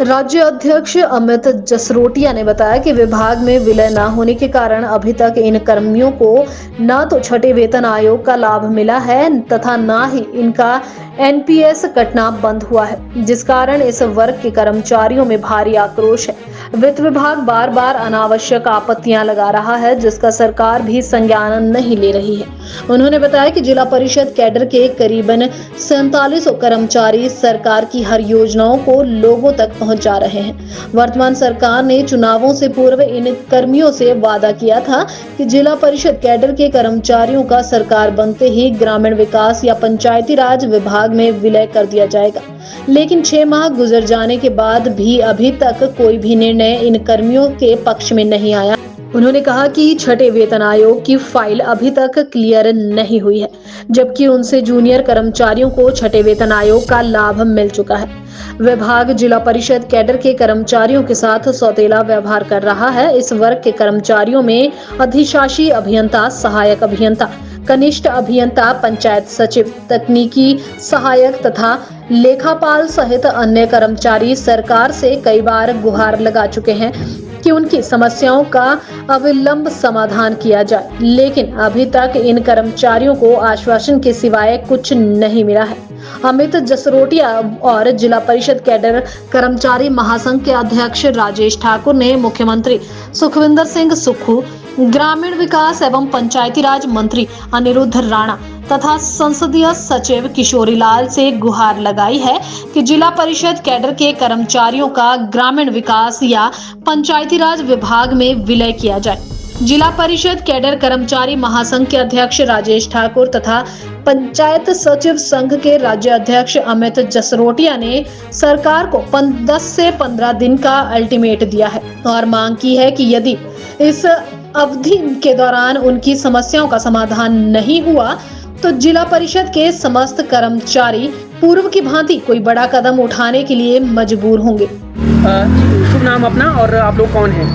राज्य अध्यक्ष अमित जसरोटिया ने बताया कि विभाग में विलय न होने के कारण अभी तक इन कर्मियों को न तो छठे वेतन आयोग का लाभ मिला है तथा न ही इनका एनपीएस कटना बंद हुआ है, जिस कारण इस वर्ग के कर्मचारियों में भारी आक्रोश है। वित्त विभाग बार बार अनावश्यक आपत्तियां लगा रहा है, जिसका सरकार भी संज्ञान नहीं ले रही है। उन्होंने बताया कि जिला परिषद कैडर के करीबन 4700 कर्मचारी सरकार की हर योजनाओं को लोगों तक पहुंचा रहे हैं। वर्तमान सरकार ने चुनावों से पूर्व इन कर्मियों से वादा किया था कि जिला परिषद कैडर के कर्मचारियों का सरकार बनते ही ग्रामीण विकास या पंचायती राज विभाग में विलय कर दिया जाएगा, लेकिन 6 माह गुजर जाने के बाद भी अभी तक कोई भी निर्णय इन कर्मियों के पक्ष में नहीं आया। उन्होंने कहा कि छठे वेतन आयोग की फाइल अभी तक क्लियर नहीं हुई है, जबकि उनसे जूनियर कर्मचारियों को छठे वेतन आयोग का लाभ मिल चुका है। विभाग जिला परिषद कैडर के कर्मचारियों के साथ सौतेला व्यवहार कर रहा है। इस वर्ग के कर्मचारियों में अधिशासी अभियंता, सहायक अभियंता, कनिष्ठ अभियंता, पंचायत सचिव, तकनीकी सहायक तथा लेखापाल सहित अन्य कर्मचारी सरकार से कई बार गुहार लगा चुके हैं कि उनकी समस्याओं का अविलंब समाधान किया जाए, लेकिन अभी तक इन कर्मचारियों को आश्वासन के सिवाय कुछ नहीं मिला है। अमित जसरोटिया और जिला परिषद कैडर कर्मचारी महासंघ के अध्यक्ष राजेश ठाकुर ने मुख्यमंत्री सुखविंदर सिंह सुक्खू, ग्रामीण विकास एवं पंचायती राज मंत्री अनिरुद्ध राणा तथा संसदीय सचिव किशोरीलाल से गुहार लगाई है कि जिला परिषद कैडर के कर्मचारियों का ग्रामीण विकास या पंचायती राज विभाग में विलय किया जाए। जिला परिषद कैडर कर्मचारी महासंघ के अध्यक्ष राजेश ठाकुर तथा पंचायत सचिव संघ के राज्य अध्यक्ष अमित जसरोटिया ने सरकार को 10 से 15 दिन का अल्टीमेट दिया है और मांग की है कि यदि इस अवधि के दौरान उनकी समस्याओं का समाधान नहीं हुआ तो जिला परिषद के समस्त कर्मचारी पूर्व की भांति कोई बड़ा कदम उठाने के लिए मजबूर होंगे। शुभ नाम अपना और आप लोग कौन हैं?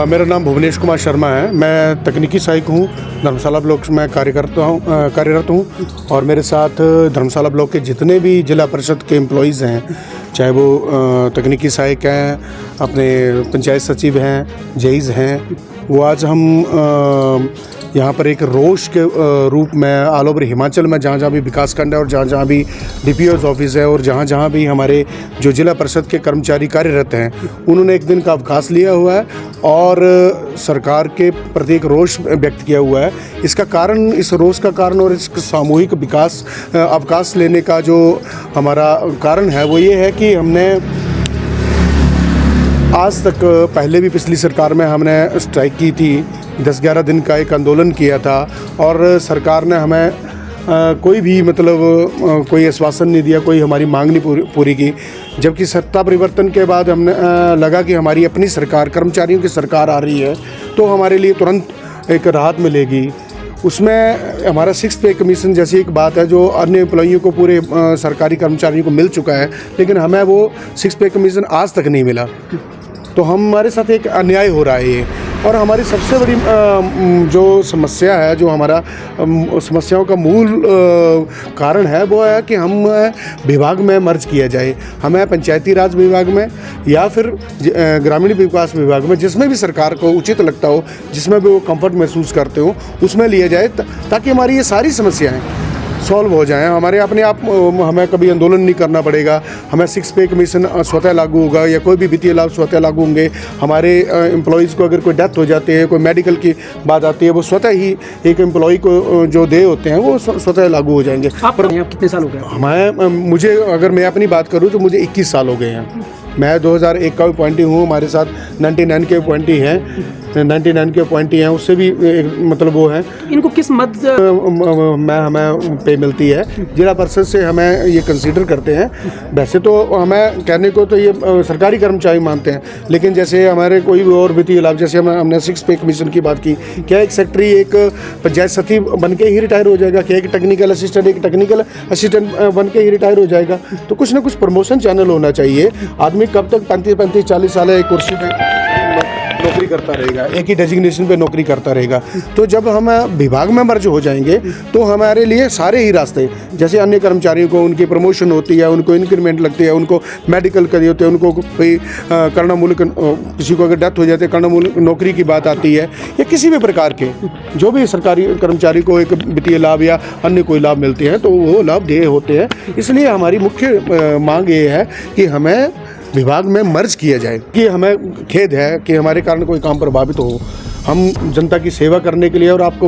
मेरा नाम भुवनेश कुमार शर्मा है। मैं तकनीकी सहायक हूँ, धर्मशाला ब्लॉक में कार्यरत हूँ और मेरे साथ धर्मशाला ब्लॉक के जितने भी जिला परिषद के एम्प्लॉइज़ हैं, चाहे वो तकनीकी सहायक हैं, अपने पंचायत सचिव हैं, जेईज़ हैं, वो आज हम यहाँ पर एक रोष के रूप में ऑल ओवर हिमाचल में जहाँ जहाँ भी विकासखंड है और जहाँ जहाँ भी डीपीओ ऑफिस है और जहाँ जहाँ भी हमारे जो जिला परिषद के कर्मचारी कार्यरत हैं, उन्होंने एक दिन का अवकाश लिया हुआ है और सरकार के प्रति एक रोष व्यक्त किया हुआ है। इसका कारण, इस रोष का कारण और इस सामूहिक विकास अवकाश लेने का जो हमारा कारण है वो ये है कि हमने आज तक पहले भी पिछली सरकार में हमने स्ट्राइक की थी, 10-11 दिन का एक आंदोलन किया था और सरकार ने हमें कोई भी कोई आश्वासन नहीं दिया, कोई हमारी मांग नहीं पूरी की। जबकि सत्ता परिवर्तन के बाद हमने लगा कि हमारी अपनी सरकार, कर्मचारियों की सरकार आ रही है तो हमारे लिए तुरंत एक राहत मिलेगी। उसमें हमारा 6 पे कमीशन जैसी एक बात है जो अन्य एम्प्लॉइयों को, पूरे सरकारी कर्मचारियों को मिल चुका है, लेकिन हमें वो 6 पे कमीशन आज तक नहीं मिला। तो हमारे साथ एक अन्याय हो रहा है ये। और हमारी सबसे बड़ी जो समस्या है, जो हमारा समस्याओं का मूल कारण है, वो है कि हम विभाग में मर्ज किया जाए। हमें पंचायती राज विभाग में या फिर ग्रामीण विकास विभाग में, जिसमें भी सरकार को उचित लगता हो, जिसमें भी वो कंफर्ट महसूस करते हो, उसमें लिया जाए ताकि हमारी ये सारी समस्याएं सॉल्व हो जाएं। हमारे अपने आप हमें कभी आंदोलन नहीं करना पड़ेगा। हमें 6 पे कमीशन स्वतः लागू होगा या कोई भी वित्तीय लाभ स्वतः लागू होंगे। हमारे एम्प्लॉइज़ को अगर कोई डेथ हो जाती है, कोई मेडिकल की बात आती है, वो स्वतः ही एक एम्प्लॉय को जो दे होते हैं वो स्वतः लागू हो जाएंगे। आप कितने साल हो गए? मुझे अगर मैं अपनी बात करूँ तो मुझे 21 साल हो गए हैं। मैं 2001 का अपॉइंटी हूँ। हमारे साथ 99 के अपॉइंटी हैं, 99 के अपॉइंटी हैं, उससे भी वो हैं। इनको किस मद हमें पे मिलती है? जिला परिषद से हमें ये कंसीडर करते हैं। वैसे तो हमें कहने को तो ये सरकारी कर्मचारी मानते हैं, लेकिन जैसे हमारे कोई भी और वित्तीय लाभ, जैसे हमने 6 पे कमीशन की बात की, क्या एक सेक्रेटरी एक पंचायत सचिव बन के ही रिटायर हो जाएगा? क्या एक टेक्निकल असिस्टेंट बन के ही रिटायर हो जाएगा? तो कुछ ना कुछ प्रमोशन चैनल होना चाहिए। आदमी कब तक 35-40 साल एक कुर्सी पे नौकरी करता रहेगा, एक ही डेजिग्नेशन पे नौकरी करता रहेगा। तो जब हम विभाग में मर्ज हो जाएंगे तो हमारे लिए सारे ही रास्ते, जैसे अन्य कर्मचारियों को उनकी प्रमोशन होती है, उनको इंक्रीमेंट लगती है, उनको मेडिकल करी होती है, उनको कोई कर्णमूलक, किसी को अगर डेथ हो जाती है कर्णमूलक नौकरी की बात आती है, या किसी भी प्रकार के जो भी सरकारी कर्मचारी को एक वित्तीय लाभ या अन्य कोई लाभ मिलते हैं तो वो लाभ देय होते हैं। इसलिए हमारी मुख्य मांग ये है कि हमें विभाग में मर्ज किया जाए। कि हमें खेद है कि हमारे कारण कोई काम प्रभावित हो। हम जनता की सेवा करने के लिए और आपको